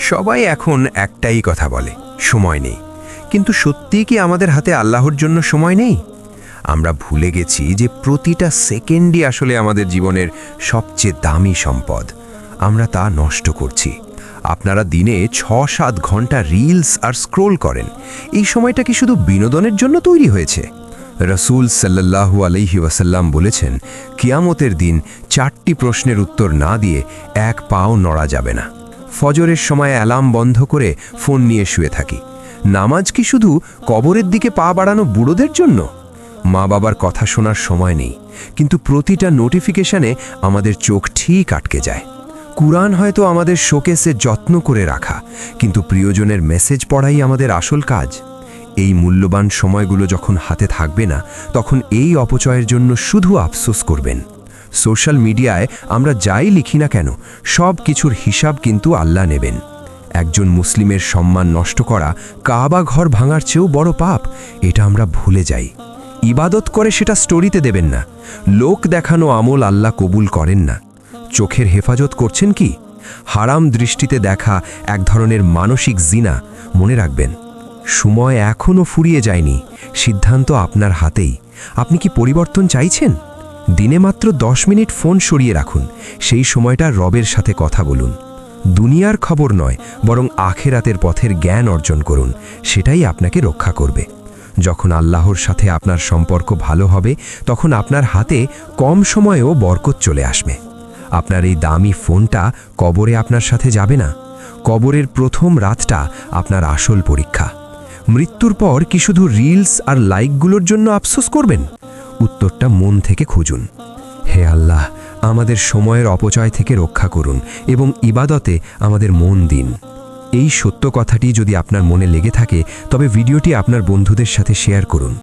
সবাই এখন একটাই কথা বলে, সময় নেই। কিন্তু সত্যিই কি আমাদের হাতে আল্লাহর জন্য সময় নেই? আমরা ভুলে গেছি যে প্রতিটা সেকেন্ডই আসলে আমাদের জীবনের সবচেয়ে দামি সম্পদ। আমরা তা নষ্ট করছি। আপনারা দিনে ৬-৭ ঘন্টা রিলস আর স্ক্রোল করেন। এই সময়টা কি শুধু বিনোদনের জন্য তৈরি হয়েছে? রাসূল সাল্লাল্লাহু আলাইহি ওয়াসাল্লাম বলেছেন, কিয়ামতের দিন 4টি প্রশ্নের উত্তর না দিয়ে এক পাও নড়া যাবে না। ফজরের সময় অ্যালার্ম বন্ধ করে ফোন নিয়ে শুয়ে থাকি। নামাজ কি শুধু কবরের দিকে পা বাড়ানো বুড়োদের জন্য? মা বাবার কথা শোনার সময় নেই, কিন্তু প্রতিটা নোটিফিকেশনে আমাদের চোখ ঠিক আটকে যায়। কুরআন হয়তো আমাদের শোকেসে যত্ন করে রাখা, কিন্তু প্রিয়জনের মেসেজ পড়াই আমাদের আসল কাজ। এই মূল্যবান সময়গুলো যখন হাতে থাকবে না, তখন এই অপচয়ের জন্য শুধু আফসোস করবেন। সোশ্যাল মিডিয়ায় আমরা যাই লিখি না কেন, সব কিছুর হিসাব কিন্তু আল্লাহ নেবেন। একজন মুসলিমের সম্মান নষ্ট করা কাবা ঘর ভাঙার চেয়েও বড় পাপ, এটা আমরা ভুলে যাই। ইবাদত করে সেটা স্টোরিতে দেবেন না। লোক দেখানো আমল আল্লাহ কবুল করেন না। চোখের হেফাজত করছেন কি? হারাম দৃষ্টিতে দেখা এক ধরনের মানসিক জিনা। মনে রাখবেন, সময় এখনও ফুরিয়ে যায়নি, সিদ্ধান্ত আপনার হাতেই। আপনি কি পরিবর্তন চাইছেন? দিনে মাত্র 10 মিনিট ফোন সরিয়ে রাখুন। সেই সময়টা রবের সাথে কথা বলুন। দুনিয়ার খবর নয়, বরং আখেরাতের পথের জ্ঞান অর্জন করুন। সেটাই আপনাকে রক্ষা করবে। যখন আল্লাহর সাথে আপনার সম্পর্ক ভালো হবে, তখন আপনার হাতে কম সময়েও বরকত চলে আসবে। আপনার এই দামি ফোনটা কবরে আপনার সাথে যাবে না। কবরের প্রথম রাতটা আপনার আসল পরীক্ষা। মৃত্যুর পর কি শুধু রিলস আর লাইকগুলোর জন্য আফসোস করবেন? উত্তরটা মন থেকে খুঁজুন। হে আল্লাহ, আমাদের সময়ের অপচয় থেকে রক্ষা করুন এবং ইবাদতে আমাদের মন দিন। এই সত্য কথাটি যদি আপনার মনে লেগে থাকে, তবে ভিডিওটি আপনার বন্ধুদের সাথে শেয়ার করুন।